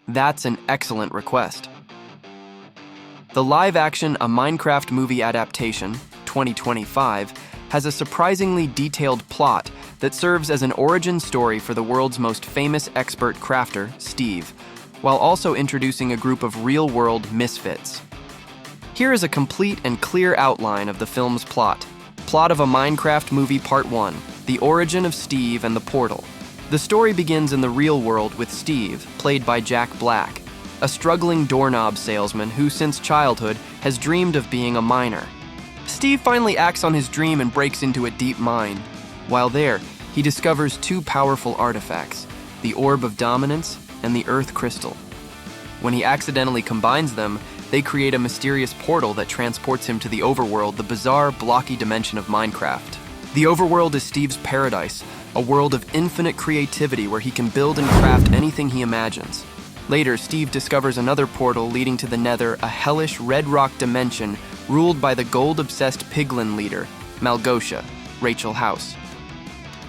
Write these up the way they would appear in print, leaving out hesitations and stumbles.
That's an excellent request. The live-action A Minecraft Movie adaptation, 2025, has a surprisingly detailed plot that serves as an origin story for the world's most famous expert crafter, Steve, while also introducing a group of real-world misfits. Here is a complete and clear outline of the film's plot. Plot of A Minecraft Movie Part 1, The Origin of Steve and the Portal. The story begins in the real world with Steve, played by Jack Black, a struggling doorknob salesman who, since childhood, has dreamed of being a miner. Steve finally acts on his dream and breaks into a deep mine. While there, he discovers two powerful artifacts, the Orb of Dominance and the Earth Crystal. When he accidentally combines them, they create a mysterious portal that transports him to the Overworld, the bizarre, blocky dimension of Minecraft. The Overworld is Steve's paradise, a world of infinite creativity where he can build and craft anything he imagines. Later, Steve discovers another portal leading to the Nether, a hellish red rock dimension ruled by the gold-obsessed Piglin leader, Malgosha, Rachel House.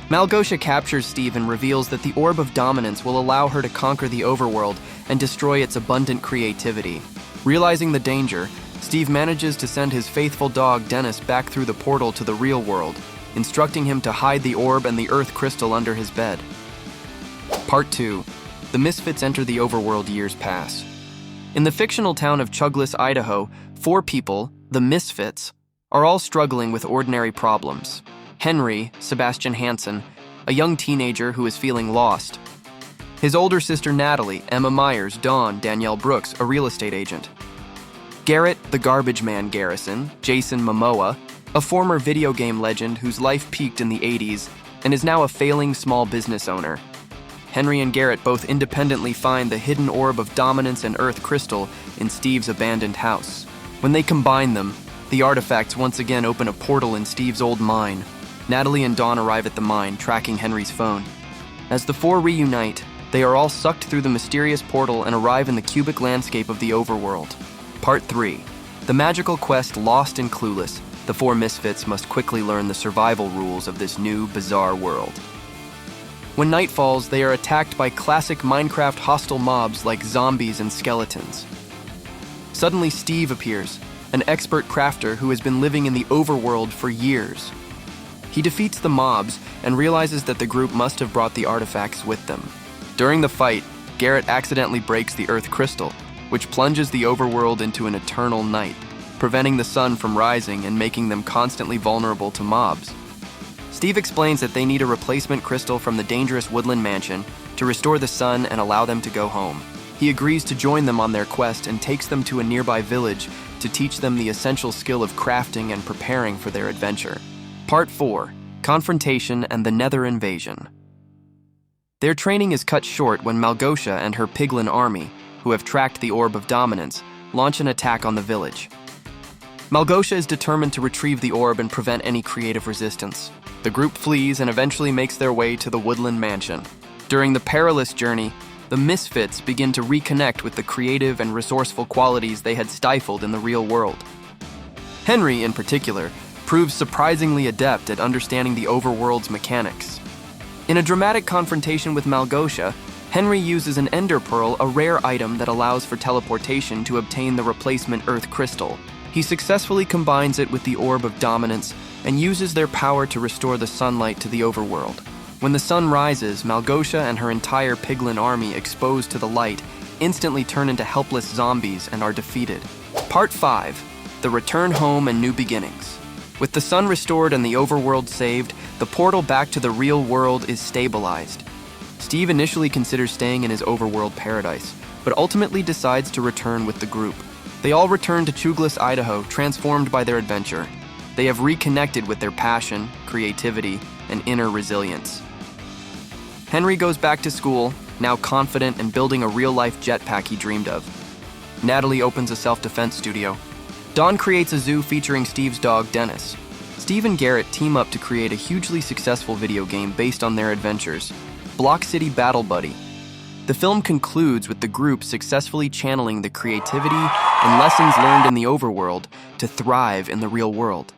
Malgosha captures Steve and reveals that the Orb of Dominance will allow her to conquer the Overworld and destroy its abundant creativity. Realizing the danger, Steve manages to send his faithful dog Dennis back through the portal to the real world, instructing him to hide the orb and the Earth Crystal under his bed. Part 2. The misfits enter the Overworld. Years pass. In the fictional town of Chuglis, Idaho, 4 people, the misfits, are all struggling with ordinary problems. Henry, Sebastian Hansen, a young teenager who is feeling lost. His older sister Natalie, Emma Myers, Dawn, Danielle Brooks, a real estate agent. Garrett, the garbage man Garrison, Jason Momoa, a former video game legend whose life peaked in the 80s and is now a failing small business owner. Henry and Garrett both independently find the hidden Orb of Dominance and Earth Crystal in Steve's abandoned house. When they combine them, the artifacts once again open a portal in Steve's old mine. Natalie and Dawn arrive at the mine, tracking Henry's phone. As the 4 reunite, they are all sucked through the mysterious portal and arrive in the cubic landscape of the Overworld. Part 3. The magical quest Lost and Clueless, the 4 misfits must quickly learn the survival rules of this new, bizarre world. When night falls, they are attacked by classic Minecraft hostile mobs like zombies and skeletons. Suddenly, Steve appears, an expert crafter who has been living in the Overworld for years. He defeats the mobs and realizes that the group must have brought the artifacts with them. During the fight, Garrett accidentally breaks the Earth Crystal, which plunges the Overworld into an eternal night, preventing the sun from rising and making them constantly vulnerable to mobs. Steve explains that they need a replacement crystal from the dangerous woodland mansion to restore the sun and allow them to go home. He agrees to join them on their quest and takes them to a nearby village to teach them the essential skill of crafting and preparing for their adventure. Part 4. Confrontation and the Nether Invasion. Their training is cut short when Malgosha and her Piglin army, who have tracked the Orb of Dominance, launch an attack on the village. Malgosha is determined to retrieve the orb and prevent any creative resistance. The group flees and eventually makes their way to the woodland mansion. During the perilous journey, the misfits begin to reconnect with the creative and resourceful qualities they had stifled in the real world. Henry, in particular, proves surprisingly adept at understanding the Overworld's mechanics. In a dramatic confrontation with Malgosha, Henry uses an Ender Pearl, a rare item that allows for teleportation, to obtain the replacement Earth Crystal. He successfully combines it with the Orb of Dominance and uses their power to restore the sunlight to the Overworld. When the sun rises, Malgosha and her entire Piglin army, exposed to the light, instantly turn into helpless zombies and are defeated. Part 5. The Return Home and New Beginnings. With the sun restored and the Overworld saved, the portal back to the real world is stabilized. Steve initially considers staying in his Overworld paradise, but ultimately decides to return with the group. They all return to Chuglis, Idaho, transformed by their adventure. They have reconnected with their passion, creativity, and inner resilience. Henry goes back to school, now confident and building a real-life jetpack he dreamed of. Natalie opens a self-defense studio. Dawn creates a zoo featuring Steve's dog, Dennis. Steve and Garrett team up to create a hugely successful video game based on their adventures, Block City Battle Buddy. The film concludes with the group successfully channeling the creativity and lessons learned in the Overworld to thrive in the real world.